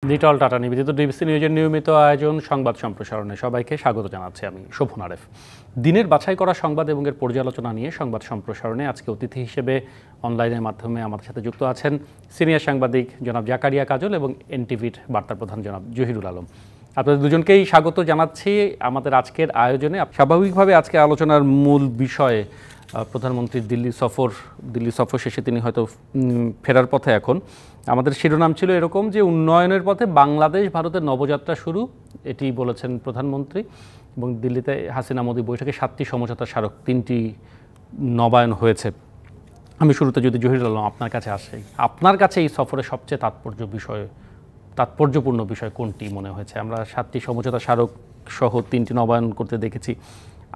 Little tata নিবেদিত DBC নিউজের নিয়মিত আয়োজন সংবাদ সম্প্রসারণে সবাইকে স্বাগত জানাচ্ছি আমি শোভন আরেফ। দিনের বাছাই করা সংবাদ এবং এর পর্যালোচনা নিয়ে সংবাদ সম্প্রসারণে আজকে অতিথি হিসেবে অনলাইনের মাধ্যমে আমাদের সাথে যুক্ত আছেন সিনিয়র সাংবাদিক জনাব জাকারিয়া কাজল এবং এনটিভির বার্তা প্রধান জনাব জহিরুল আলম। আপনাদের দুজনকেই স্বাগত জানাচ্ছি আমাদের আজকের আয়োজনে। স্বাভাবিকভাবে আজকে আলোচনার মূল বিষয়ে প্রধানমন্ত্রীর দিল্লি সফর শেষে তিনি হয়তো ফেরার পথে। এখন আমাদের শিরোনাম ছিল এরকম যে উন্নয়নের পথে বাংলাদেশ ভারতের নবযাত্রা শুরু, এটি বলেছেন প্রধানমন্ত্রী। এবং দিল্লিতে হাসিনা মোদি বৈঠকে ৭টি সমঝোতা স্মারক ৩টি নবায়ন হয়েছে। আমি শুরুতে যদি জহিরুল আলম আপনার কাছে আসি, আপনার কাছে এই সফরে সবচেয়ে তাৎপর্যপূর্ণ বিষয় কোনটি মনে হয়েছে? আমরা ৭টি সমঝোতা স্মারক সহ 3টি নবায়ন করতে দেখেছি,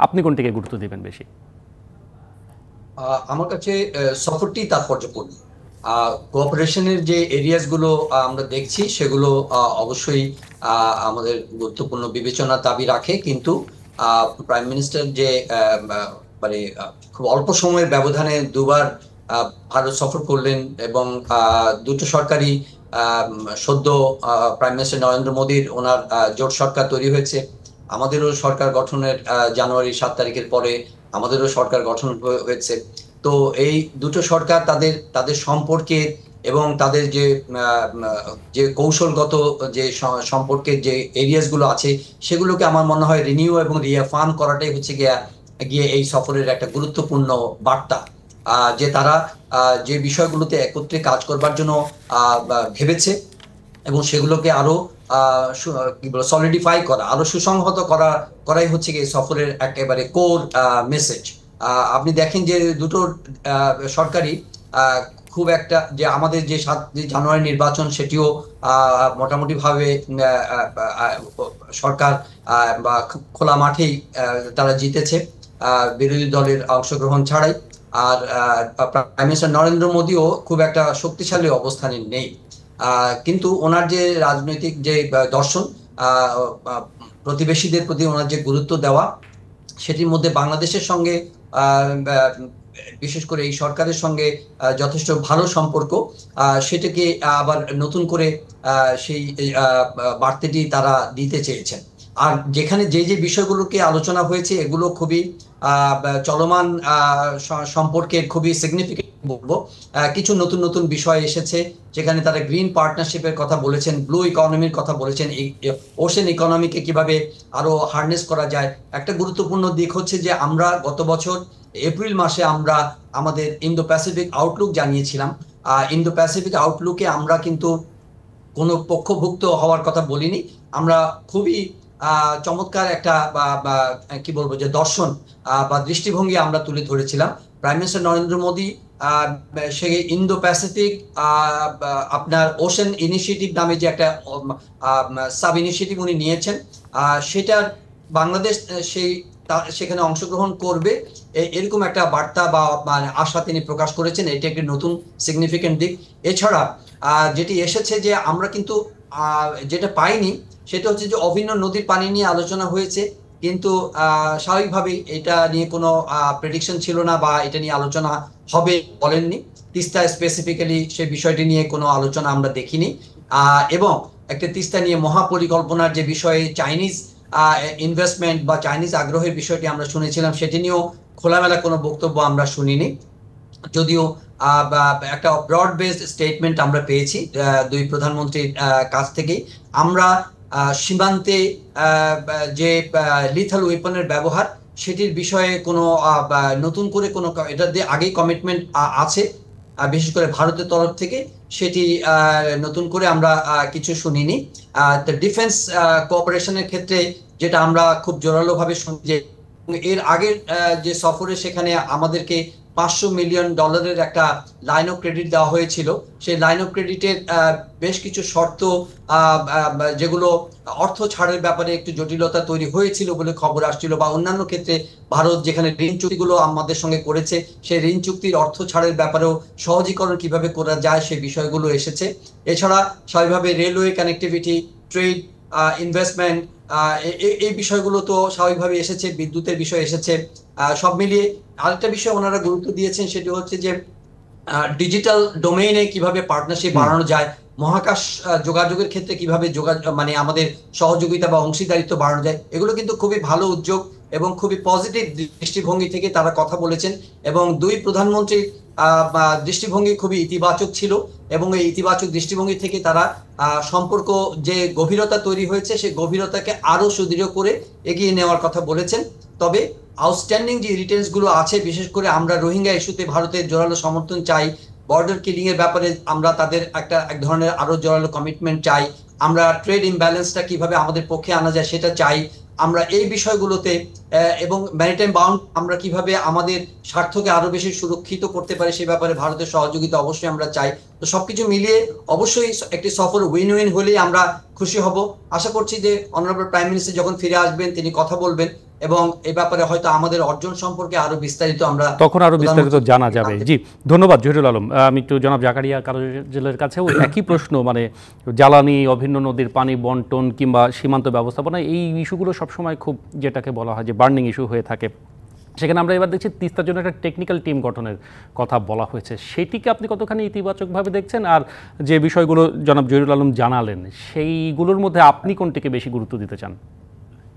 আপনি কোনটিকে গুরুত্ব দিবেন বেশি? আমার কাছে সফরটি তাৎপর্যপূর্ণ। কোঅপারেশনের যে এরিয়াস গুলো আমরা দেখছি সেগুলো অবশ্যই আমাদের গুরুত্বপূর্ণ বিবেচনা দাবি রাখে, কিন্তু প্রাইম মিনিস্টার যে মানে খুব অল্প সময়ের ব্যবধানে দুবার ভারত সফর করলেন এবং দুটো সরকারই সদ্য প্রাইম মিনিস্টার নরেন্দ্র মোদীর ওনার জোট সরকার তৈরি হয়েছে। আমাদেরও সরকার গঠনের জানুয়ারি 7 তারিখের পরে আমাদেরও সরকার গঠন হয়েছে। তো এই দুটো সরকার তাদের সম্পর্কে এবং তাদের যে কৌশলগত যে সম্পর্কের যে এরিয়াস গুলো আছে সেগুলোকে আমার মনে হয় রিনিউ এবং রিঅ্যাফার্ম করাটাই হচ্ছে গিয়ে এই সফরের একটা গুরুত্বপূর্ণ বার্তা, যে তারা যে বিষয়গুলোতে একত্রে কাজ করবার জন্য ভেবেছে এবং সেগুলোকে আরো সলিডিফাই করা, আরো সুসংহত করাই হচ্ছে এই সফরের একেবারে কোর মেসেজ। আপনি দেখেন যে দুটো সরকারি খুব একটা যে আমাদের যে 7 জানুয়ারি নির্বাচন সেটিও মোটামুটি ভাবে সরকার বা খোলা মাঠেই তারা জিতেছে, বিরোধী দলের অংশগ্রহণ ছাড়াই। আর প্রাইম মিনিস্টার নরেন্দ্র মোদীও খুব একটা শক্তিশালী অবস্থানে নেই, কিন্তু ওনার যে রাজনৈতিক যে দর্শন, প্রতিবেশীদের প্রতি ওনার যে গুরুত্ব দেওয়া, সেটির মধ্যে বাংলাদেশের সঙ্গে বিশেষ করে এই সরকারের সঙ্গে যথেষ্ট ভালো সম্পর্ক, সেটাকে আবার নতুন করে সেই বার্তাটি তারা দিতে চেয়েছেন। আর যেখানে যে বিষয়গুলোকে আলোচনা হয়েছে এগুলো খুবই চলমান সম্পর্কের খুবই সিগনিফিকেন্ট বলবো। কিছু নতুন নতুন বিষয় এসেছে যেখানে তারা গ্রিন পার্টনারশিপের কথা বলেছেন, ব্লু ইকোনমির কথা বলেছেন, ওশেন ইকোনমিকে কিভাবে আরো হার্নেস করা যায়। একটা গুরুত্বপূর্ণ দিক হচ্ছে যে আমরা গত বছর এপ্রিল মাসে আমরা আমাদের ইন্দো প্যাসিফিক আউটলুক জানিয়েছিলাম। ইন্দো প্যাসিফিক আউটলুকে আমরা কিন্তু কোনো পক্ষভুক্ত হওয়ার কথা বলিনি, আমরা খুবই চমৎকার একটা কি বলবো যে দর্শন বা দৃষ্টিভঙ্গি আমরা তুলে ধরেছিলাম। প্রাইম মিনিস্টার নরেন্দ্র মোদী সেই ইন্দো প্যাসিফিক আপনার ওশেন ইনিশিয়েটিভ নামে যে একটা সাব ইনিশিয়েটিভ উনি নিয়েছেন, সেটার বাংলাদেশ সেখানে অংশগ্রহণ করবে এরকম একটা বার্তা বা আশা তিনি প্রকাশ করেছেন। এটি একটি নতুন সিগনিফিকেন্ট দিক। এছাড়া যেটি এসেছে যে আমরা কিন্তু যেটা পাইনি সেটা হচ্ছে যে অভিন্ন নদীর পানি নিয়ে আলোচনা হয়েছে, কিন্তু স্বাভাবিকভাবেই এটা নিয়ে কোনো প্রেডিকশন ছিল না বা এটা নিয়ে আলোচনা হবে বলেননি। তিস্তা স্পেসিফিক্যালি সেই বিষয়টি নিয়ে কোনো আলোচনা আমরা দেখিনি, এবং একটা তিস্তা নিয়ে মহাপরিকল্পনার যে বিষয়ে চাইনিজ ইনভেস্টমেন্ট বা চাইনিজ আগ্রহের বিষয়টি আমরা শুনেছিলাম, সেটি নিয়েও খোলামেলা কোনো বক্তব্য আমরা শুনিনি। যদিও একটা ব্রড বেসড স্টেটমেন্ট আমরা পেয়েছি দুই প্রধানমন্ত্রীর কাছ থেকেই। আমরা সীমান্তে যে লিথাল ওয়েপনের ব্যবহার সেটির বিষয়ে কোনো নতুন করে কোনো, এটা দিয়ে আগেই কমিটমেন্ট আছে বিশেষ করে ভারতের তরফ থেকে, সেটি নতুন করে আমরা কিছু শুনিনি। ডিফেন্স কোঅপারেশনের ক্ষেত্রে যেটা আমরা খুব জোরালোভাবে শুনি যে এর আগের যে সফরে সেখানে আমাদেরকে $500 মিলিয়ন একটা লাইন অফ ক্রেডিট দেওয়া হয়েছিল। সেই লাইন অফ ক্রেডিটের বেশ কিছু শর্ত, যেগুলো অর্থ ছাড়ের ব্যাপারে একটু জটিলতা তৈরি হয়েছিল বলে খবর আসছিল, বা অন্যান্য ক্ষেত্রে ভারত যেখানে ঋণ চুক্তিগুলো আমাদের সঙ্গে করেছে সেই ঋণ চুক্তির অর্থ ছাড়ের ব্যাপারেও সহজীকরণ কিভাবে করা যায় সেই বিষয়গুলো এসেছে। এছাড়া স্বাভাবিকভাবে রেলওয়ে কানেক্টিভিটি, ট্রেড, ইনভেস্টমেন্ট, এই বিষয়গুলো তো স্বাভাবিকভাবে এসেছে, বিদ্যুতের বিষয় এসেছে। সব মিলিয়ে আরেকটা বিষয় ওনারা গুরুত্ব দিয়েছেন সেটি হচ্ছে যে ডিজিটাল ডোমেইনে কিভাবে পার্টনারশিপ বাড়ানো যায় মহাকাশ যোগাযোগের ক্ষেত্রে কিভাবে মানে আমাদের সহযোগিতা বা অংশীদারিত্ব বাড়ানো যায়, এগুলো কিন্তু খুবই ভালো উদ্যোগ এবং খুবই পজিটিভ দৃষ্টিভঙ্গি থেকে তারা কথা বলেছেন। এবং দুই প্রধানমন্ত্রীর দৃষ্টিভঙ্গি খুবই ইতিবাচক ছিল এবং এই ইতিবাচক দৃষ্টিভঙ্গি থেকে তারা সম্পর্ক যে গভীরতা তৈরি হয়েছে সেই গভীরতাকে আরো সুদৃঢ় করে এগিয়ে নেওয়ার কথা বলেছেন। তবে আউটস্ট্যান্ডিং যে রিটেন্স গুলো আছে, বিশেষ করে আমরা রোহিঙ্গা ইস্যুতে ভারতের জোরালো সমর্থন চাই, বর্ডার কিলিং এর ব্যাপারে আমরা তাদের এক ধরনের আরো জোরালো কমিটমেন্ট চাই, আমরা ট্রেড ইমব্যালেন্সটা কিভাবে আমাদের পক্ষে আনা যায় সেটা চাই, আমরা এই বিষয়গুলোতে এবং ম্যারিটাইম বাউন্ড আমরা কিভাবে আমাদের স্বার্থকে আরো বেশি সুরক্ষিত করতে পারি সে ব্যাপারে ভারতের সহযোগিতা অবশ্যই আমরা চাই। তো সবকিছু মিলিয়ে অবশ্যই একটি সফর উইন উইন হলেই আমরা খুশি হব। আশা করছি যে অনারেবল প্রাইম মিনিস্টার যখন ফিরে আসবেন তিনি কথা বলবেন এবং এই ব্যাপারে হয়তো আমাদের অর্জন সম্পর্কে আরো বিস্তারিত আমরা তখন আরো বিস্তারিত জানা যাবে। জি, ধন্যবাদ জহিরুল আলম। আমি একটু জনাব জাকারিয়া কারজেলের কাছেও একই প্রশ্ন, মানে জ্বালানি, অভিন্ন নদীর পানি বন্টন কিংবা সীমান্ত ব্যবস্থাপনা, এই ইস্যুগুলো সবসময় খুব যেটাকে বলা হয় যে বার্নিং ইস্যু হয়ে থাকে। সেখানে আমরা এবার দেখছি তিস্তার জন্য একটা টেকনিক্যাল টিম গঠনের কথা বলা হয়েছে, সেটিকে আপনি কতখানি ইতিবাচকভাবে দেখছেন? আর যে বিষয়গুলো জনাব জহিরুল আলম জানালেন সেইগুলোর মধ্যে আপনি কোনটিকে বেশি গুরুত্ব দিতে চান?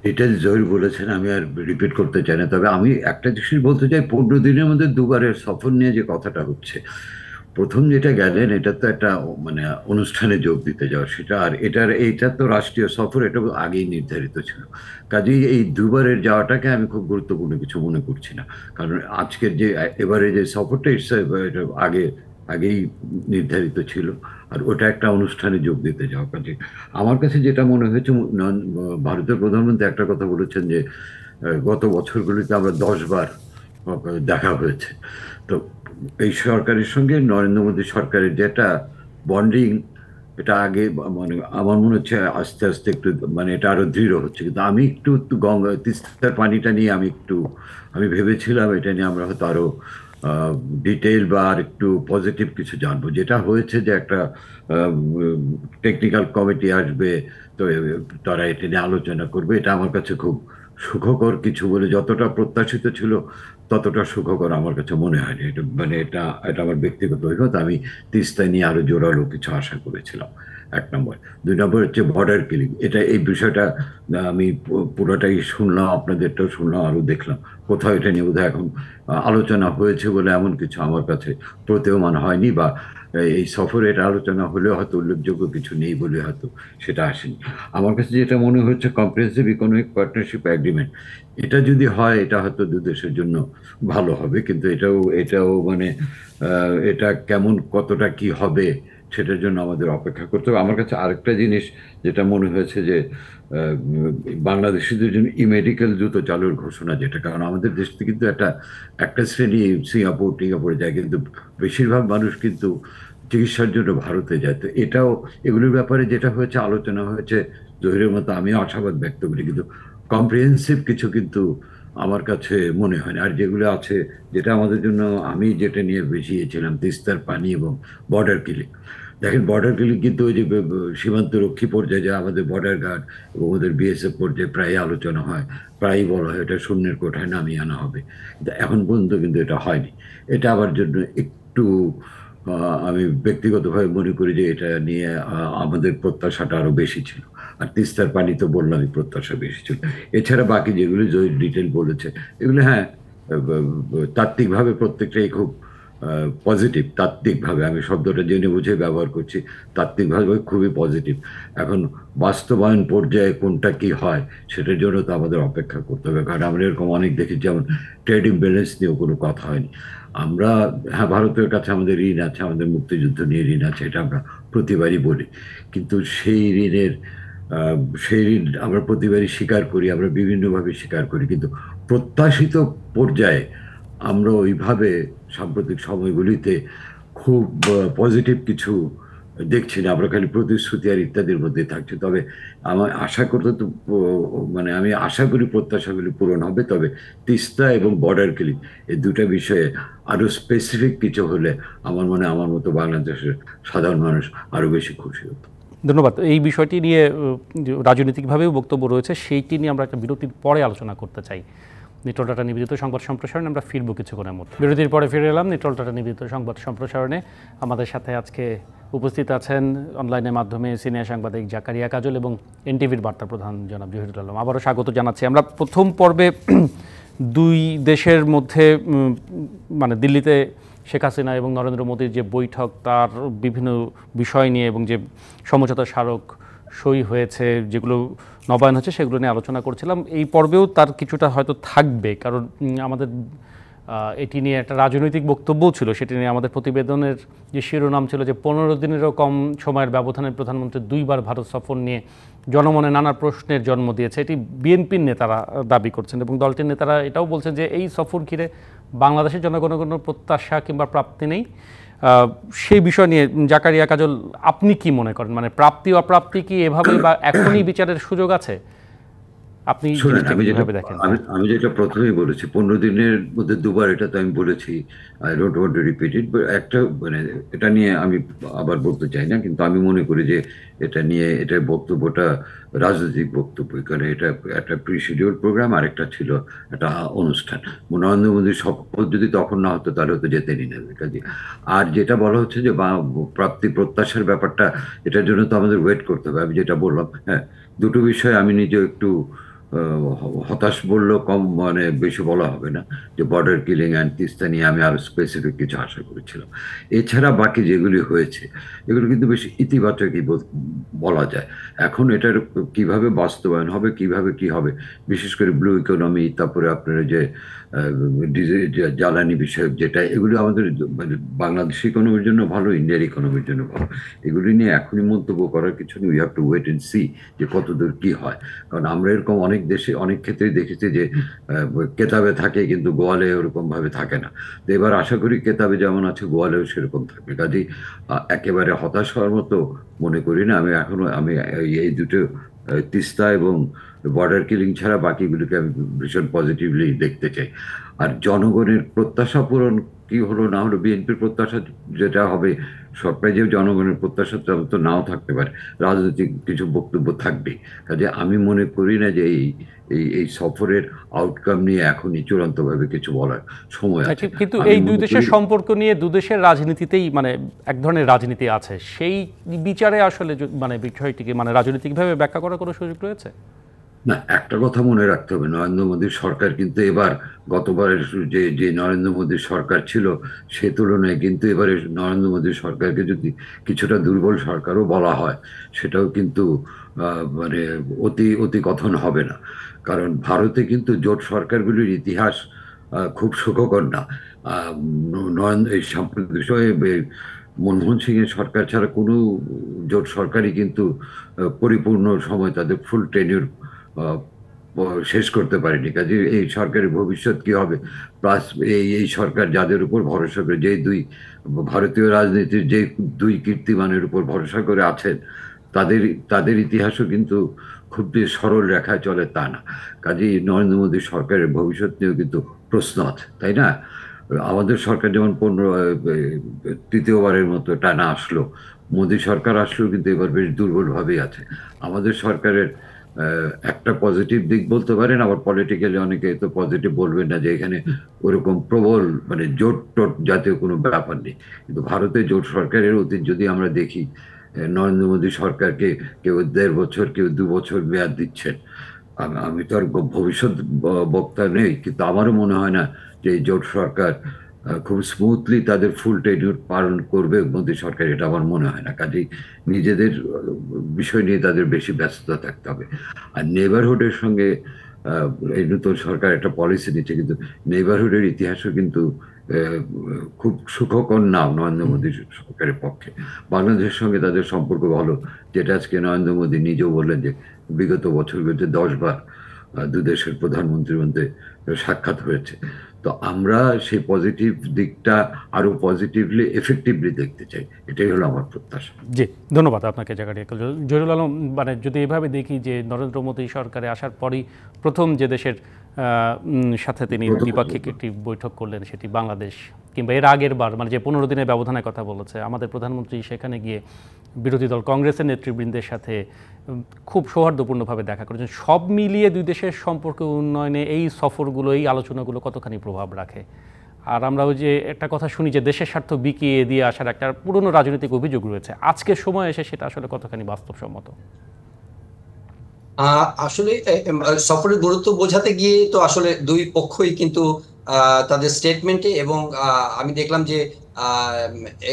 এটা জহির বলেছেন, আমি আর রিপিট করতে চাই না। তবে আমি একটা জিনিস বলতে চাই, 15 দিনের মধ্যে দুবারের সফর নিয়ে যে কথাটা হচ্ছে, প্রথম যেটা গেলেন এটা তো একটা মানে অনুষ্ঠানে যোগ দিতে যাওয়া, সেটা আর এইটা তো রাষ্ট্রীয় সফর, এটা আগেই নির্ধারিত ছিল। কাজেই এই দুবারের যাওয়াটাকে আমি খুব গুরুত্বপূর্ণ কিছু মনে করছি না, কারণ আজকের যে এবারে যে সফরটা এটা আগেই নির্ধারিত ছিল, আর ওটা একটা অনুষ্ঠানে যোগ দিতে যাওয়া। কাজে আমার কাছে যেটা মনে হয়েছে, ভারতের প্রধানমন্ত্রী একটা কথা বলেছেন যে গত বছরগুলিতে আমরা 10 বার দেখা হয়েছে। তো এই সরকারের সঙ্গে নরেন্দ্র মোদী সরকারের যেটা বন্ডিং, এটা আগে মানে আমার মনে হচ্ছে আস্তে আস্তে একটু মানে এটা আরো দৃঢ় হচ্ছে। কিন্তু আমি একটু গঙ্গা তিস্তার পানিটা নিয়ে আমি ভেবেছিলাম এটা নিয়ে আমরা হয়তো আরো ডিটেইল বা আর একটু পজিটিভ কিছু জানবো। যেটা হয়েছে যে একটা টেকনিক্যাল কমিটি আসবে, তো তারা এটা নিয়ে আলোচনা করবে, এটা আমার কাছে খুব সুখকর কিছু বলে যতটা প্রত্যাশিত ছিল ততটা সুখকর আমার কাছে মনে হয়নি। এটা মানে এটা এটা আমার ব্যক্তিগত অভিজ্ঞতা। আমি তিস্তা নিয়ে আরো জোরালো কিছু আশা করেছিলাম, 1 নম্বর। 2 নম্বর হচ্ছে বর্ডার কিলিং, এই বিষয়টা আমি পুরোটাই শুনলাম, আপনাদেরটাও শুনলাম, আরো দেখলাম কোথাও এটা নিয়ে বোধহয় এখন আলোচনা হয়েছে বলে এমন কিছু আমার কাছে প্রতীয়মান হয়নি, বা এই সফরে এটা আলোচনা হলেও হয়তো উল্লেখযোগ্য কিছু নেই বলে হয়তো সেটা আসেনি। আমার কাছে যেটা মনে হচ্ছে, কম্প্রিহেনসিভ ইকোনমিক পার্টনারশিপ এগ্রিমেন্ট, এটা যদি হয় এটা হয়তো দুদেশের জন্য ভালো হবে। কিন্তু এটাও মানে এটা কেমন কতটা কি হবে সেটার জন্য আমাদের অপেক্ষা করতে হবে। আমার কাছে আরেকটা জিনিস যেটা মনে হয়েছে যে বাংলাদেশিদের জন্য ই মেডিকেল জুতো চালুর ঘোষণা, যেটা কারণ আমাদের দেশ থেকে কিন্তু একটা শ্রেণী সিঙ্গাপুরে যায়, কিন্তু বেশিরভাগ মানুষ কিন্তু চিকিৎসার জন্য ভারতে যায়। তো এগুলোর ব্যাপারে যেটা হয়েছে, আলোচনা হয়েছে, জহিরের মতো আমিও আশাবাদ ব্যক্ত করি, কিন্তু কম্প্রিহেন্সিভ কিছু কিন্তু আমার কাছে মনে হয় না। আর যেগুলো আছে, যেটা আমাদের জন্য আমি যেটা নিয়ে বেশিয়েছিলাম, তিস্তার পানি এবং বর্ডার কিলিং। দেখেন, বর্ডার কিলিং কিন্তু ওই যে সীমান্ত রক্ষী পর্যায়ে যে আমাদের বর্ডার গার্ড এবং ওদের বিএসএফ পর্যায়ে প্রায় আলোচনা হয়, প্রায়ই বলা হয় এটা শূন্যের কোঠায় নামিয়ে আনা হবে, কিন্তু এখন পর্যন্ত কিন্তু এটা হয়নি। এটা আমার জন্য একটু আমি ব্যক্তিগতভাবে মনে করি যে এটা নিয়ে আমাদের প্রত্যাশাটা আরো বেশি ছিল। আর তিস্তার পানি তো বললামই, প্রত্যাশা বেশি ছিল। এছাড়া বাকি যেগুলো ডিটেল বলেছে, এগুলো হ্যাঁ তাত্ত্বিকভাবে প্রত্যেকটাই খুব পজিটিভ। তাত্ত্বিকভাবে, আমি শব্দটা জেনে বুঝে ব্যবহার করছি, তাত্ত্বিকভাবে খুবই পজিটিভ। এখন বাস্তবায়ন পর্যায়ে কোনটা কি হয় সেটার জন্য তো আমাদের অপেক্ষা করতে হবে, কারণ আমরা এরকম অনেক দেখি, যেমন ট্রেড ইমব্যালেন্স নিয়েও কোনো কথা হয়নি। আমরা হ্যাঁ, ভারতের কাছে আমাদের ঋণ আছে, আমাদের মুক্তিযুদ্ধ নিয়ে ঋণ আছে, এটা আমরা প্রতিবারই বলি, কিন্তু সেই ঋণ আমরা প্রতিবারই স্বীকার করি, আমরা বিভিন্নভাবে স্বীকার করি, কিন্তু প্রত্যাশিত পর্যায়ে আমরা ওইভাবে সাম্প্রতিক সময়গুলিতে খুব পজিটিভ কিছু দেখছি না। আমরা খালি প্রতিশ্রুতি আর ইত্যাদির মধ্যে থাকছি। তবে আমার আশা করতে তো মানে আমি আশা করি প্রত্যাশাগুলি পূরণ হবে। তবে তিস্তা এবং বর্ডার কিলিং, এই দুটা বিষয়ে আরো স্পেসিফিক কিছু হলে আমার মতো বাংলাদেশের সাধারণ মানুষ আরো বেশি খুশি হতো। ধন্যবাদ। এই বিষয়টি নিয়ে রাজনৈতিকভাবেও বক্তব্য রয়েছে, সেইটি নিয়ে আমরা একটা বিরতির পরে আলোচনা করতে চাই। নিটল ডাটা নিবেদিত সংবাদ সম্প্রসারণে আমরা ফিরবো কিছুক্ষণের মধ্যে। বিরতির পরে ফিরে এলাম নিটল ডাটা নিবেদিত সংবাদ সম্প্রসারণে। আমাদের সাথে আজকে উপস্থিত আছেন অনলাইনের মাধ্যমে সিনিয়র সাংবাদিক জাকারিয়া কাজল এবং এনটিভির বার্তা প্রধান জনাব জহিরুল আলম। আবারও স্বাগত জানাচ্ছি। আমরা প্রথম পর্বে দুই দেশের মধ্যে মানে দিল্লিতে শেখ হাসিনা এবং নরেন্দ্র মোদীর যে বৈঠক, তার বিভিন্ন বিষয় নিয়ে এবং যে সমঝোতা স্মারক সই হয়েছে, যেগুলো নবায়ন হচ্ছে, সেগুলো নিয়ে আলোচনা করছিলাম। এই পর্বেও তার কিছুটা হয়তো থাকবে, কারণ আমাদের এটি নিয়ে একটা রাজনৈতিক বক্তব্যও ছিল। সেটি নিয়ে আমাদের প্রতিবেদনের যে শিরোনাম ছিল যে 15 দিনেরও কম সময়ের ব্যবধানে প্রধানমন্ত্রী দুইবার ভারত সফর নিয়ে জনমনে নানা প্রশ্নের জন্ম দিয়েছে, এটি বিএনপির নেতারা দাবি করছেন এবং দলটির নেতারা এটাও বলছেন যে এই সফর ঘিরে বাংলাদেশের জনগণের কোনো প্রত্যাশা কিংবা প্রাপ্তি নেই। সেই বিষয় নিয়ে জাকারিয়া কাজল, আপনি কি মনে করেন, মানে প্রাপ্তি অপ্রাপ্তি কি এভাবে বা এখনই বিচারের সুযোগ আছে? আপনি দেখেন? আমি যেটা প্রথমেই বলেছি, 15 দিনের মধ্যে দুবার, এটা তো আমি বলেছি, I don't want to repeat it. একটা মানে এটা নিয়ে আমি আবার বলতে চাই না, কিন্তু আমি মনে করি যে এটা নিয়ে এটা বক্তব্যটা রাজনৈতিক বক্তব্য, কারণ এটা একটা প্রি শিডিউল প্রোগ্রাম, আর একটা ছিল একটা অনুষ্ঠান। নরেন্দ্র মোদীর শপথ যদি তখন না হতো তাহলে হয়তো যেতেনই না কাজে। আর যেটা বলা হচ্ছে যে প্রাপ্তি প্রত্যাশার ব্যাপারটা, এটার জন্য তো আমাদের ওয়েট করতে হবে। আমি যেটা বললাম, হ্যাঁ, দুটো বিষয় আমি নিজে একটু হতাশ বললেও কম, মানে বেশি বলা হবে না, যে বর্ডার কিলিং অ্যান্ড তিস্তা নিয়ে আমি আরো স্পেসিফিক কিছু আশা করেছিলাম। এছাড়া বাকি যেগুলি হয়েছে এগুলো কিন্তু বেশ ইতিবাচকই বলা যায়। এখন এটার কিভাবে বাস্তবায়ন হবে, কিভাবে কি হবে, বিশেষ করে ব্লু ইকোনমি, তারপরে আপনার যে জ্বালানি বিষয়ক যেটা, এগুলো আমাদের মানে বাংলাদেশ ইকোনমির জন্য ভালো, ইন্ডিয়ার ইকোনমির জন্য ভালো। এগুলি নিয়ে এখনই মন্তব্য করার কিছু নেই। We have to wait and see যে কতদূর কি হয়। কারণ আমরা এরকম অনেক দেশে অনেক ক্ষেত্রেই দেখেছি যে কেতাবে থাকে কিন্তু গোয়ালে ওরকম ভাবে থাকে না। তো এবার আশা করি কেতাবে যেমন আছে গোয়ালেও সেরকম থাকবে। কাজেই একেবারে হতাশ হওয়ার মতো মনে করি না। আমি এই দুটো তিস্তা এবং বর্ডার কিলিং ছাড়া বাকিগুলোকে আমি ভীষণ পজিটিভলি দেখতে চাই। আর জনগণের প্রত্যাশা পূরণ কি হলো না হলো, বিএনপির প্রত্যাশা যেটা হবে, সরকারি যে জনগণের প্রত্যাশা তো নাও থাকতে পারে, রাজনৈতিক কিছু বক্তব্য থাকবে। কাজে আমি মনে করি না যে এই সফরের আউটকাম নিয়ে এখনই চূড়ান্তভাবে কিছু বলার সময় আছে। কিন্তু এই দুই দেশের সম্পর্ক নিয়ে দু দেশের রাজনীতিতেই মানে এক ধরনের রাজনীতি আছে, সেই বিচারে আসলে মানে বিষয়টিকে মানে রাজনৈতিকভাবে ব্যাখ্যা করার কোনো সুযোগ রয়েছে না। একটা কথা মনে রাখতে হবে, নরেন্দ্র মোদীর সরকার কিন্তু এবার গতবারের যে নরেন্দ্র মোদীর সরকার ছিল সে তুলনায় কিন্তু এবারে নরেন্দ্র মোদীর সরকারকে যদি কিছুটা দুর্বল সরকারও বলা হয়, সেটাও কিন্তু মানে অতি কথন হবে না। কারণ ভারতে কিন্তু জোট সরকারগুলির ইতিহাস খুব সুখকর না। এই সাম্প্রতিক সময়ে মনমোহন সিং এর সরকার ছাড়া কোনো জোট সরকারই কিন্তু পরিপূর্ণ সময় তাদের ফুল টেনিউর শেষ করতে পারেনি। কাজে এই সরকারের ভবিষ্যৎ কি হবে, প্লাস এই সরকার যাদের উপর ভরসা করে, যে দুই ভারতীয় রাজনীতির যে দুই কীর্তিমানের উপর ভরসা করে আছেন, তাদের ইতিহাসও কিন্তু খুব যে সরল রেখায় চলে তা না। কাজেই নরেন্দ্র মোদী সরকারের ভবিষ্যৎ নিয়েও কিন্তু প্রশ্ন আছে, তাই না? আমাদের সরকার যেমন তৃতীয়বারের মতো টানা আসলো, মোদী সরকার আসলেও কিন্তু এবার বেশ দুর্বলভাবেই আছে। আমাদের সরকারের একটা পজিটিভ দিক বলতে পারেন, আবার পলিটিক্যালি অনেকে তো পজিটিভ বলবেন না, যে এখানে ওরকম প্রবল মানে জোট টোট জাতীয় কোনো ব্যাপার নেই। কিন্তু ভারতে জোট সরকারের অতীত যদি আমরা দেখি, নরেন্দ্র মোদী সরকারকে কেউ 1.5 বছর, কেউ 2 বছর মেয়াদ দিচ্ছেন। আমি তো আর ভবিষ্যৎ বক্তা নেই, কিন্তু আমারও মনে হয় না যে এই জোট সরকার খুব স্মুথলি তাদের ফুল টেনিউর পালন করবে মোদী সরকার, এটা আমার মনে হয় না। কাজেই নিজেদের বিষয় নিয়ে তাদের বেশি ব্যস্ততা থাকতে হবে। আর নেবারহুডের সঙ্গে এই নতুন সরকার একটা পলিসি নিচ্ছে, কিন্তু নেবারহুডের ইতিহাসও কিন্তু খুব সুখকর না নরেন্দ্র মোদী সরকারের পক্ষে। বাংলাদেশের সঙ্গে তাদের সম্পর্ক ভালো, যেটা আজকে নরেন্দ্র মোদী নিজেও বললেন যে বিগত বছরগুলোতে 10 বার দু দেশের প্রধানমন্ত্রীর মধ্যে সাক্ষাৎ হয়েছে। তো আমরা সেই পজিটিভ দিকটা আরো পজিটিভলি এফেক্টিভলি দেখতে চাই, এটাই হলো আমার প্রত্যাশা। জি, ধন্যবাদ আপনাকে জাকারিয়া কাজল। জহিরুল আলম, মানে যদি এভাবে দেখি যে নরেন্দ্র মোদী সরকারে আসার পরই প্রথম যে দেশের সাথে তিনি দ্বিপাক্ষিক একটি বৈঠক করলেন সেটি বাংলাদেশ, কিংবা এর আগের বার মানে যে 15 দিনের ব্যবধানের কথা বলেছে, আমাদের প্রধানমন্ত্রী সেখানে গিয়ে বিরোধী দল কংগ্রেসের নেতৃবৃন্দের সাথে খুব সৌহার্দ্যপূর্ণভাবে দেখা করেছেন। সব মিলিয়ে দুই দেশের সম্পর্ক উন্নয়নে এই সফরগুলো, এই আলোচনাগুলো কতখানি প্রভাব রাখে? আর আমরা ওই যে একটা কথা শুনি যে দেশের স্বার্থ বিকিয়ে দিয়ে আসার একটা পুরনো রাজনৈতিক অভিযোগ রয়েছে, আজকের সময় এসে সেটা আসলে কতখানি বাস্তবসম্মত? আসলে সফরের গুরুত্ব বোঝাতে গিয়ে তো আসলে দুই পক্ষই কিন্তু তাদের স্টেটমেন্টে এবং আমি দেখলাম যে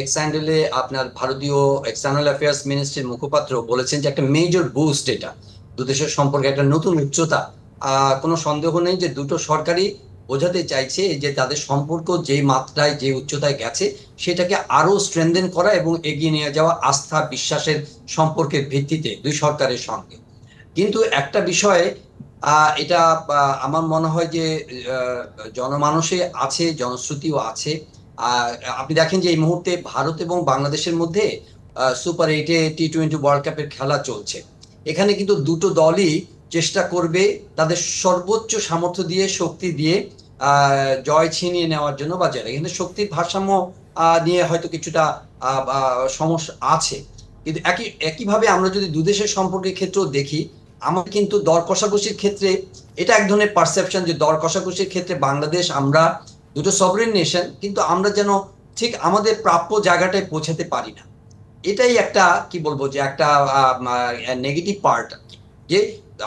এক্স হ্যান্ডেলে আপনার ভারতীয় এক্সটার্নাল অ্যাফেয়ার্স মিনিস্ট্রির মুখপাত্র বলেছেন যে একটা মেজর বুস্ট, এটা দু দেশের সম্পর্কে একটা নতুন উচ্চতা। কোনো সন্দেহ নেই যে দুটো সরকারই বোঝাতে চাইছে যে তাদের সম্পর্ক যে মাত্রায় যে উচ্চতায় গেছে সেটাকে আরো স্ট্রেনথেন করা এবং এগিয়ে নিয়ে যাওয়া আস্থা বিশ্বাসের সম্পর্কের ভিত্তিতে দুই সরকারের সঙ্গে। কিন্তু একটা বিষয়ে এটা আমার মনে হয় যে জনমানসে আছে, জনশ্রুতিও আছে। আপনি দেখেন যে এই মুহূর্তে ভারত এবং বাংলাদেশের মধ্যে সুপার 8-এ টি-20 ওয়ার্ল্ড কাপের খেলা চলছে। এখানে কিন্তু দুটো দলই চেষ্টা করবে তাদের সর্বোচ্চ সামর্থ্য দিয়ে, শক্তি দিয়ে জয় ছিনিয়ে নেওয়ার জন্য বা জয়। এখানে শক্তির ভারসাম্য নিয়ে হয়তো কিছুটা সমস্যা আছে, কিন্তু একইভাবে আমরা যদি দুদেশের সম্পর্কের ক্ষেত্রেও দেখি, আমরা কিন্তু দর কষাকষির ক্ষেত্রে এটা এক ধরনের পারসেপশন যে দর কষাকষির ক্ষেত্রে বাংলাদেশ, আমরা দুটো সভরেন নেশন, কিন্তু আমরা যেন ঠিক আমাদের প্রাপ্য জায়গাটায় পৌঁছাতে পারি না। এটাই একটা কি বলবো যে একটা নেগেটিভ পার্ট, যে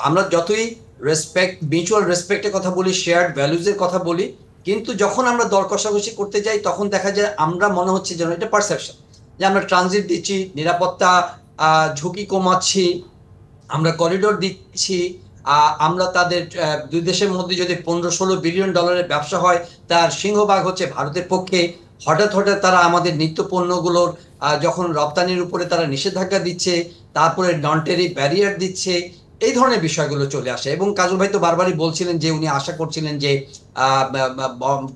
আমরা যতই রেসপেক্ট, মিউচুয়াল রেসপেক্টের কথা বলি, শেয়ার্ড ভ্যালুজের কথা বলি, কিন্তু যখন আমরা দর কষাকষি করতে যাই তখন দেখা যায় আমরা মনে হচ্ছে যেন এটা পারসেপশন যে আমরা ট্রানজিট দিচ্ছি, নিরাপত্তা ঝুঁকি কমাচ্ছি, আমরা করিডোর দিচ্ছি, আমরা তাদের দুই দেশের মধ্যে যদি 15-16 বিলিয়ন ডলারের ব্যবসা হয় তার সিংহভাগ হচ্ছে ভারতের পক্ষে। হঠাৎ হঠাৎ তারা আমাদের নিত্য পণ্যগুলোর যখন রপ্তানির উপরে তারা নিষেধাজ্ঞা দিচ্ছে, তারপরে নন ট্যারিফ ব্যারিয়ার দিচ্ছে, এই ধরনের বিষয়গুলো চলে আসে। এবং কাজল ভাই তো বারবারই বলছিলেন যে উনি আশা করছিলেন যে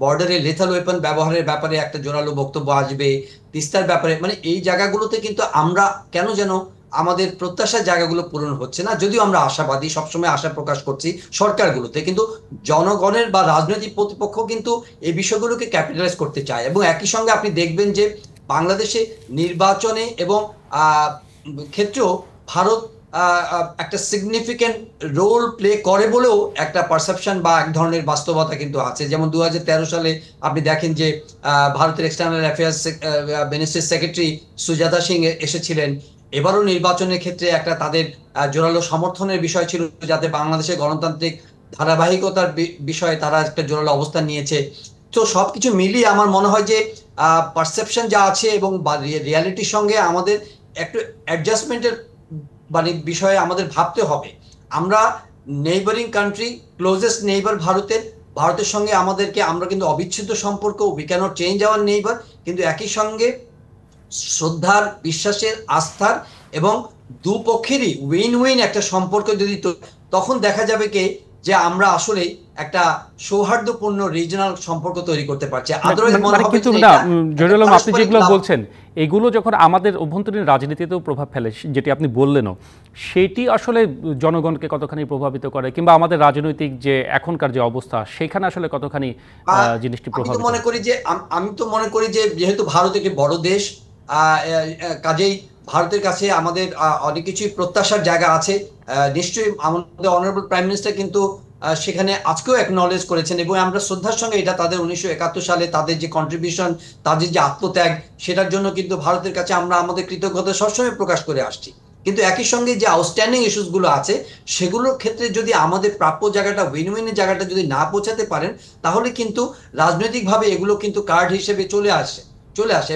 বর্ডারে লেথাল ওয়েপন ব্যবহারের ব্যাপারে একটা জোরালো বক্তব্য আসবে, তিস্তার ব্যাপারে। মানে এই জায়গাগুলোতে কিন্তু আমরা কেন যেন আমাদের প্রত্যাশার জায়গাগুলো পূরণ হচ্ছে না, যদিও আমরা আশাবাদী, সবসময় আশা প্রকাশ করছি সরকারগুলোতে, কিন্তু জনগণের বা রাজনৈতিক প্রতিপক্ষ কিন্তু এই বিষয়গুলোকে ক্যাপিটালাইজ করতে চায়। এবং একই সঙ্গে আপনি দেখবেন যে বাংলাদেশে নির্বাচনে এবং ক্ষেত্রেও ভারত একটা সিগনিফিক্যান্ট রোল প্লে করে বলেও একটা পারসেপশন বা এক ধরনের বাস্তবতা কিন্তু আছে। যেমন 2013 সালে আপনি দেখেন যে ভারতের এক্সটার্নাল অ্যাফেয়ার্স মিনিস্ট্রির সেক্রেটারি সুজাতা সিং এসেছিলেন। এবারও নির্বাচনের ক্ষেত্রে একটা তাদের জোরালো সমর্থনের বিষয় ছিল, যাতে বাংলাদেশের গণতান্ত্রিক ধারাবাহিকতার বিষয়ে তারা একটা জোরালো অবস্থান নিয়েছে। তো সবকিছু মিলিয়ে আমার মনে হয় যে পারসেপশন যা আছে এবং রিয়ালিটির সঙ্গে আমাদের একটু অ্যাডজাস্টমেন্টের মানে বিষয়ে আমাদের ভাবতে হবে। আমরা নেইবারিং কান্ট্রি, ক্লোজেস্ট নেইবার ভারতের সঙ্গে আমাদেরকে, আমরা কিন্তু অবিচ্ছেদ্য সম্পর্ক, we can't change our neighbour, কিন্তু একই সঙ্গে শ্রদ্ধার, বিশ্বাসের, আস্থার এবং দুপক্ষেরই উইন উইন একটা সম্পর্ক যদি তখন দেখা যাবে কি যে আমরা আসলে একটা সৌহার্দ্যপূর্ণ রিজিওনাল সম্পর্ক তৈরি করতে পারছি। আদারওয়াইজ মনে হবে কিন্তু না জয়নুল আলম, আপনি যেগুলো বলছেন এগুলো যখন আমাদের অভ্যন্তরীণ রাজনীতিতেও প্রভাব ফেলে, যেটি আপনি বললেনও, সেটি আসলে জনগণকে কতখানি প্রভাবিত করে, কিংবা আমাদের রাজনৈতিক যে এখনকার যে অবস্থা সেখানে আসলে কতখানি জিনিসটি প্রভাবিত? আমি তো মনে করি যে যেহেতু ভারত একটি বড় দেশ, কাজেই ভারতের কাছে আমাদের অনেক কিছুই প্রত্যাশার জায়গা আছে। নিশ্চয়ই আমাদের অনারেবল প্রাইম মিনিস্টার কিন্তু সেখানে আজকেও অ্যাকনলেজ করেছেন, এবং আমরা শ্রদ্ধার সঙ্গে এটা তাদের 1971 সালে তাদের যে কন্ট্রিবিউশন, তাদের যে আত্মত্যাগ, সেটার জন্য কিন্তু ভারতের কাছে আমরা আমাদের কৃতজ্ঞতা সবসময় প্রকাশ করে আসছি। কিন্তু একই সঙ্গে যে আউটস্ট্যান্ডিং ইস্যুসগুলো আছে সেগুলোর ক্ষেত্রে যদি আমাদের প্রাপ্য জায়গাটা, উইন উইনের জায়গাটা যদি না পৌঁছাতে পারেন, তাহলে কিন্তু রাজনৈতিকভাবে এগুলো কিন্তু কার্ড হিসেবে চলে আসে।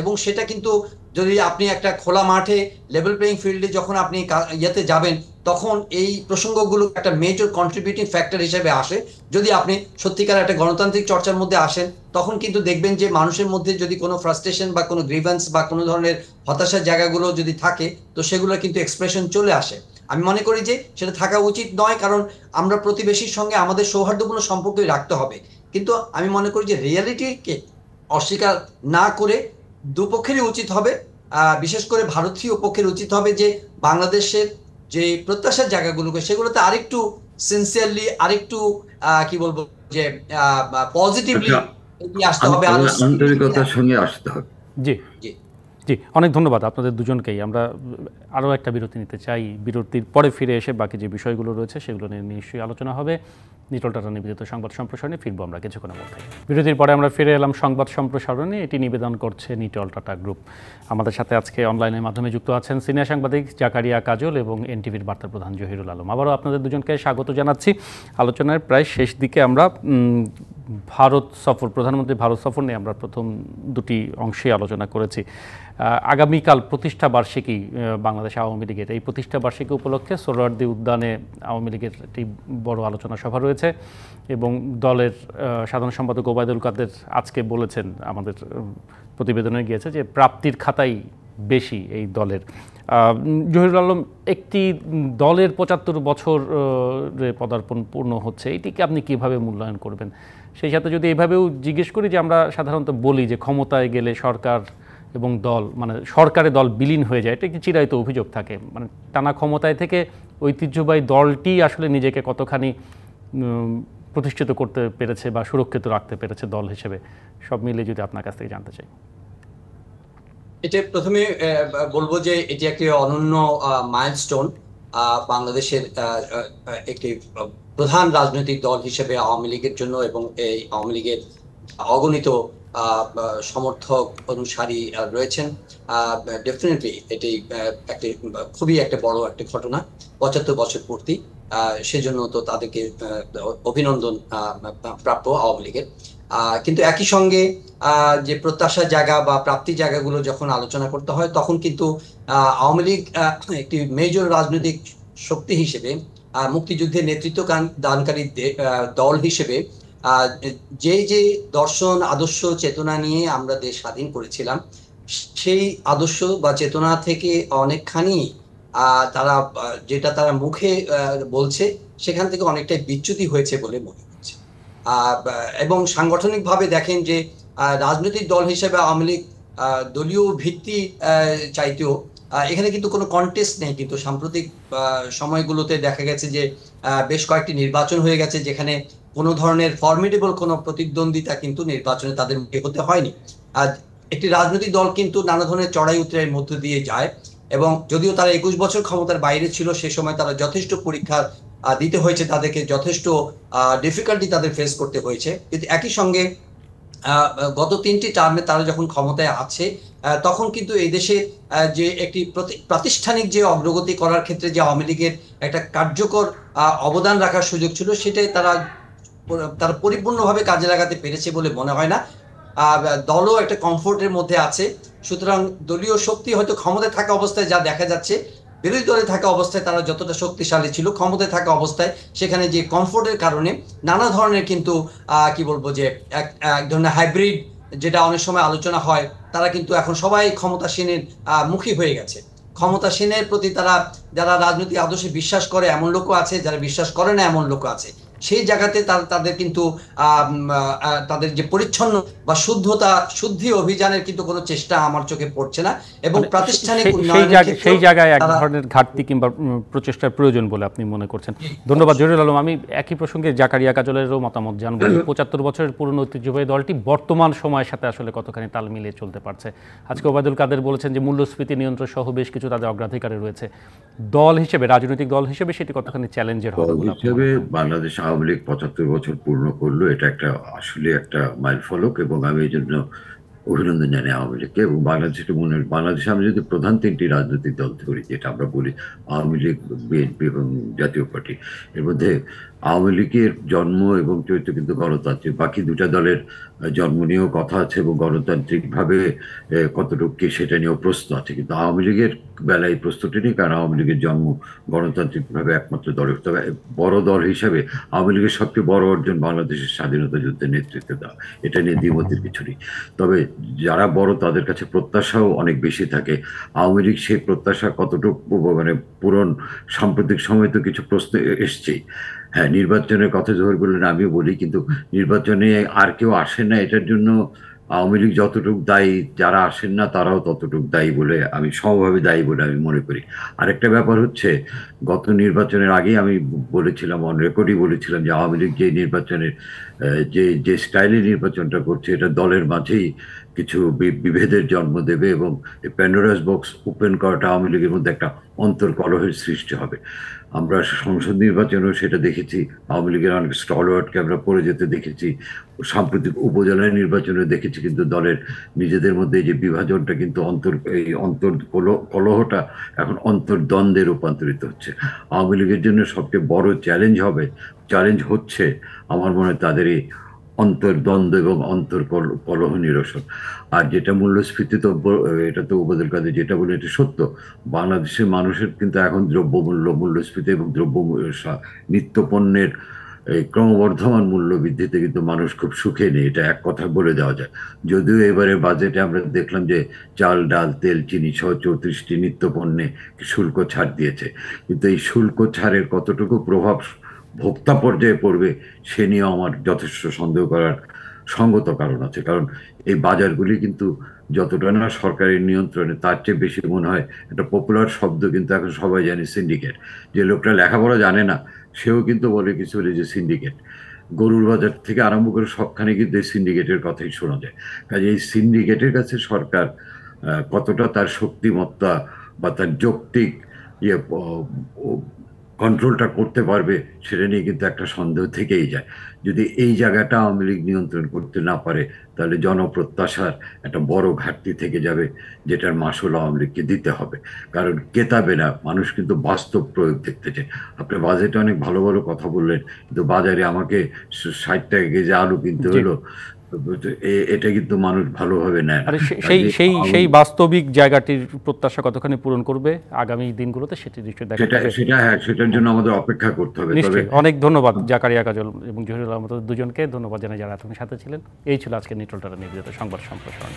এবং সেটা কিন্তু যদি আপনি একটা খোলা মাঠে লেভেল প্লেইং ফিল্ডে যখন আপনি ইয়েতে যাবেন, তখন এই প্রসঙ্গগুলো একটা মেজর কন্ট্রিবিউটিং ফ্যাক্টর হিসেবে আসে। যদি আপনি সত্যিকার একটা গণতান্ত্রিক চর্চার মধ্যে আসেন, তখন কিন্তু দেখবেন যে মানুষের মধ্যে যদি কোনো ফ্রাস্ট্রেশন বা কোনো গ্রিভেন্স বা কোনো ধরনের হতাশার জায়গাগুলো যদি থাকে, তো সেগুলো কিন্তু এক্সপ্রেশন চলে আসে। আমি মনে করি যে সেটা থাকা উচিত নয়, কারণ আমরা প্রতিবেশীর সঙ্গে আমাদের সৌহার্দ্যপূর্ণ সম্পর্কই রাখতে হবে। কিন্তু আমি মনে করি যে রিয়ালিটিকে অস্বীকার না করে দুপক্ষেরই উচিত হবে, বিশেষ করে ভারতীয় পক্ষের উচিত হবে যে বাংলাদেশের যে প্রত্যাশার জায়গাগুলোকে সেগুলোতে আরেকটু সিনসিয়ারলি, আরেকটু কি বলবো যে পজিটিভলি এগিয়ে আসতে হবে, আরো আন্তরিকতার সঙ্গে আসতে হবে। জি জি। জি, অনেক ধন্যবাদ আপনাদের দুজনকেই। আমরা আরও একটা বিরতি নিতে চাই। বিরতির পরে ফিরে এসে বাকি যে বিষয়গুলো রয়েছে সেগুলো নিয়ে নিশ্চয়ই আলোচনা হবে। নিটল টাটা নিবেদিত সংবাদ সম্প্রসারণে ফিরবো আমরা কিছুক্ষণের মধ্যে। বিরতির পরে আমরা ফিরে এলাম সংবাদ সম্প্রসারণে। এটি নিবেদন করছে নিটল টাটা গ্রুপ। আমাদের সাথে আজকে অনলাইনের মাধ্যমে যুক্ত আছেন সিনিয়র সাংবাদিক জাকারিয়া কাজল এবং এনটিভির বার্তা প্রধান জহিরুল আলম। আবারও আপনাদের দুজনকে স্বাগত জানাচ্ছি। আলোচনার প্রায় শেষ দিকে আমরা ভারত সফর, প্রধানমন্ত্রী ভারত সফর নিয়ে আমরা প্রথম দুটি অংশে আলোচনা করেছি। আগামীকাল প্রতিষ্ঠা বার্ষিকী বাংলাদেশ আওয়ামী লীগের, এই প্রতিষ্ঠা বার্ষিকী উপলক্ষে সোহরাওয়ার্দী উদ্যানে আওয়ামী লীগের একটি বড় আলোচনা সভা রয়েছে এবং দলের সাধারণ সম্পাদক ওবায়দুল কাদের আজকে বলেছেন, আমাদের প্রতিবেদনে গিয়েছে, যে প্রাপ্তির খাতাই বেশি এই দলের। জহিরুল আলম, একটি দলের ৭৫ বছর পদার্পণ পূর্ণ হচ্ছে, এটিকে আপনি কিভাবে মূল্যায়ন করবেন? সেই সাথে যদি এইভাবেও জিজ্ঞেস করি যে আমরা সাধারণত বলি যে ক্ষমতায় গেলে সরকার এবং দল, মানে সরকারে দল বিলীন হয়ে যায়, এটা একটি চিরায়ত অভিযোগ থাকে। মানে টানা ক্ষমতায় থেকে ঐতিহ্যবাহী দলটি আসলে নিজেকে কতখানি প্রতিষ্ঠিত করতে পেরেছে বা সুরক্ষিত রাখতে পেরেছে দল হিসেবে, সব মিলিয়ে যদি আপনার কাছ থেকে জানতে চাই। এটা প্রথমে বলবো যে এটি একটি অনন্য মাইলস্টোন বাংলাদেশের একটি প্রধান রাজনৈতিক দল হিসেবে আওয়ামী লীগের জন্য, এবং এই আওয়ামী লীগের অগণিত সমর্থক অনুসারী রয়েছেন। ডেফিনেটলি এটি একটি খুবই একটা বড় একটা ঘটনা, ৭৫ বছর পূর্তি। সেজন্য তো তাদেরকে অভিনন্দন প্রাপ্য আওয়ামী লীগের। কিন্তু একই সঙ্গে যে প্রত্যাশার জায়গা বা প্রাপ্তির জায়গাগুলো যখন আলোচনা করতে হয়, তখন কিন্তু আওয়ামী লীগ একটি মেজর রাজনৈতিক শক্তি হিসেবে, মুক্তিযুদ্ধের নেতৃত্ব দানকারী দল হিসেবে, যে যে দর্শন, আদর্শ, চেতনা নিয়ে আমরা দেশ স্বাধীন করেছিলাম, সেই আদর্শ বা চেতনা থেকে অনেকখানি তারা যেটা তারা মুখে বলছে, সেখান থেকে অনেকটাই বিচ্যুতি হয়েছে বলে মনে হচ্ছে। এবং সাংগঠনিকভাবে দেখেন যে রাজনৈতিক দল হিসেবে আওয়ামী লীগ দলীয় ভিত্তি চাইতেও এখানে কিন্তু কোনো কন্টেস্ট নেই। কিন্তু সাম্প্রতিক সময়গুলোতে দেখা গেছে যে বেশ কয়েকটি নির্বাচন হয়ে গেছে, যেখানে কোনো ধরনের ফর্মিডেবল কোনো প্রতিদ্বন্দ্বিতা কিন্তু নির্বাচনে তাদের মুখে হতে হয়নি। আর একটি রাজনৈতিক দল কিন্তু নানা ধরনের চড়াই উতরাইয়ের মধ্য দিয়ে যায়, এবং যদিও তারা ২১ বছর ক্ষমতার বাইরে ছিল, সে সময় তারা যথেষ্ট পরীক্ষা দিতে হয়েছে, তাদেরকে যথেষ্ট ডিফিকাল্টি তাদের ফেস করতে হয়েছে। কিন্তু একই সঙ্গে গত ৩টি টার্মে তারা যখন ক্ষমতায় আছে, তখন কিন্তু এই দেশে যে একটি প্রাতিষ্ঠানিক যে অগ্রগতি করার ক্ষেত্রে যে আওয়ামী লীগের একটা কার্যকর অবদান রাখার সুযোগ ছিল, সেটাই তারা পরিপূর্ণভাবে কাজে লাগাতে পেরেছে বলে মনে হয় না। দলও একটা কমফোর্টের মধ্যে আছে। সুতরাং দলীয় শক্তি হয়তো ক্ষমতায় থাকা অবস্থায় যা দেখা যাচ্ছে, বিরোধী দলে থাকা অবস্থায় তারা যতটা শক্তিশালী ছিল, ক্ষমতায় থাকা অবস্থায় সেখানে যে কমফোর্টের কারণে নানা ধরনের কিন্তু কি বলবো যে এক ধরনের হাইব্রিড, যেটা অনেক সময় আলোচনা হয়, তারা কিন্তু এখন সবাই ক্ষমতাসীনের মুখী হয়ে গেছে। ক্ষমতাসীনের প্রতি তারা, যারা রাজনৈতিক আদর্শে বিশ্বাস করে এমন লোকও আছে, যারা বিশ্বাস করে না এমন লোকও আছে। সেই জায়গাতে তাদের কিন্তু তাদের যে পরিচ্ছন্ন বা শুদ্ধি অভিযানের কিন্তু কোনো চেষ্টা আমার চোখে পড়ছে না, এবং প্রাতিষ্ঠানিক সেই জায়গায় এক ধরনের ঘাটতি কিংবা প্রচেষ্টার প্রয়োজন বলে আপনি মনে করছেন। ধন্যবাদ জহিরুল আলম। আমি একই প্রসঙ্গে জাকারিয়া কাজলেরও মতামত জানবো। ৭৫ বছরের পুরনো ঐতিহ্যবাহী দলটি বর্তমান সময়ের সাথে আসলে কতখানি তাল মিলিয়ে চলতে পারছে। আজকে ওবায়দুল কাদের বলেছেন যে মূল্যস্ফীতি নিয়ন্ত্রণ সহ বেশ কিছু তাদের অগ্রাধিকারে রয়েছে। দল হিসেবে, রাজনৈতিক দল হিসেবে সেটি কতখানি চ্যালেঞ্জের হবে হিসেবে বাংলাদেশ আওয়ামী লীগ ৭৫ বছর পূর্ণ করলো, এটা একটা আসলে একটা মাইল ফলক, এবং আমি এই জন্য অভিনন্দন জানাই আওয়ামী লীগকে। এবং বাংলাদেশে আমি যদি প্রধান ৩টি রাজনৈতিক দল ধরি, যেটা আমরা বলি আওয়ামী লীগ, বিএনপি এবং জাতীয় পার্টি, এর মধ্যে আওয়ামী লীগের জন্ম এবং চরিত্র কিন্তু গণতান্ত্রিক। বাকি দুটা দলের জন্ম নিয়েও কথা আছে এবং গণতান্ত্রিকভাবে কতটুকু কি সেটা নিয়েও প্রশ্ন আছে, কিন্তু আওয়ামী লীগের বেলায় প্রশ্নটি নেই, কারণ আওয়ামী লীগের জন্ম গণতান্ত্রিকভাবে একমাত্র দলের। তবে বড় দল হিসাবে আওয়ামী লীগের সবচেয়ে বড় অর্জন বাংলাদেশের স্বাধীনতা যুদ্ধের নেতৃত্ব দেওয়া, এটা নিয়ে দ্বিমতের কিছু নেই। তবে যারা বড় তাদের কাছে প্রত্যাশাও অনেক বেশি থাকে। আওয়ামী লীগ সেই প্রত্যাশা কতটুকু মানে পূরণ, সাম্প্রতিক সময় তো কিছু প্রশ্ন এসছেই। হ্যাঁ, নির্বাচনের কথা জোর বললেন, আমিও বলি, কিন্তু নির্বাচনে আর কেউ আসে না, এটার জন্য আওয়ামী লীগ যতটুকু দায়ী, যারা আসেন না তারাও ততটুকু দায়ী বলে আমি, সমভাবে দায়ী বলে আমি মনে করি। আরেকটা ব্যাপার হচ্ছে, গত নির্বাচনের আগেই আমি বলেছিলাম, অন রেকর্ডই বলেছিলাম যে আওয়ামী লীগ যে নির্বাচনের যে যে স্টাইলে নির্বাচনটা করছে, এটা দলের মাঝেই কিছু বিভেদের জন্ম দেবে এবং এই প্যান্ডোরাস বক্স ওপেন করাটা আওয়ামী লীগের মধ্যে একটা অন্তর্কলহের সৃষ্টি হবে। আমরা সংসদ নির্বাচনেও সেটা দেখেছি, আওয়ামী লীগের অনেক স্টলওয়ার্ডকে আমরা পড়ে যেতে দেখেছি, সাম্প্রতিক উপজেলা নির্বাচনে দেখেছি, কিন্তু দলের নিজেদের মধ্যে এই যে বিভাজনটা কিন্তু এই কলহটা এখন অন্তর্দ্বন্দ্বে রূপান্তরিত হচ্ছে। আওয়ামী লীগের জন্য সবচেয়ে বড় চ্যালেঞ্জ হচ্ছে আমার মনে হয় তাদের এই অন্তর্দ্বন্দ্ব এবং কলহ নিরসন। আর যেটা মূল্যস্ফীতি, তো এটা তো ওবায়দুল কাদের যেটা বলে এটা সত্য। বাংলাদেশের মানুষের কিন্তু এখন মূল্যস্ফীতি এবং নিত্য পণ্যের এই ক্রমবর্ধমান মূল্য বৃদ্ধিতে কিন্তু মানুষ খুব সুখে নেই, এটা এক কথা বলে দেওয়া যায়। যদিও এবারে বাজেটে আমরা দেখলাম যে চাল, ডাল, তেল, চিনি সহ 34টি নিত্য পণ্যে শুল্ক ছাড় দিয়েছে, কিন্তু এই শুল্ক ছাড়ের কতটুকু প্রভাব ভোক্তা পর্যায়ে পড়বে সে নিয়েও আমার যথেষ্ট সন্দেহ করার সঙ্গত কারণ আছে। কারণ এই বাজারগুলি কিন্তু যতটা না সরকারের নিয়ন্ত্রণে, তার চেয়ে বেশি মনে হয় একটা পপুলার শব্দ কিন্তু এখন সবাই জানে, সিন্ডিকেট। যে লোকটা লেখাপড়া জানে না সেও কিন্তু বলে কিছু হলে যে সিন্ডিকেট। গরুর বাজার থেকে আরম্ভ করে সবখানে কিন্তু এই সিন্ডিকেটের কথাই শোনা যায়। কাজে এই সিন্ডিকেটের কাছে সরকার কতটা তার শক্তিমত্তা বা তার যৌক্তিক ইয়ে কন্ট্রোলটা করতে পারবে সেটা নিয়ে কিন্তু একটা সন্দেহ থেকেই যায়। যদি এই জায়গাটা আওয়ামী লীগ নিয়ন্ত্রণ করতে না পারে, তাহলে জনপ্রত্যাশার একটা বড় ঘাটতি থেকে যাবে, যেটার মাসুল আওয়ামী লীগকে দিতে হবে। কারণ কেতাবে না, মানুষ কিন্তু বাস্তব প্রয়োগ দেখতে চায়। আপনি বাজেটে অনেক ভালো ভালো কথা বললেন, কিন্তু বাজারে আমাকে 60 টাকা কেজি আলু কিনতে জি। হলো, এটা কিন্তু মানুষ ভালোভাবে নেয় না। আরে সেই বাস্তবিক জায়গাটির প্রত্যাশা কতখানি পূরণ করবে আগামী দিনগুলোতে সেটি নিশ্চয়ই দেখা যাবে। সেটার জন্য আমাদের অপেক্ষা করতে হবে। তবে নিশ্চয়ই। অনেক ধন্যবাদ জাকারিয়া কাজল এবং জহিরুল আহমদ দুজনকে, ধন্যবাদ জানাই যারা এতক্ষণ সাথে ছিলেন। এই ছিল আজকে নিউট্রাল টাটা নিবেদিত সংবাদ সম্প্রসারণ।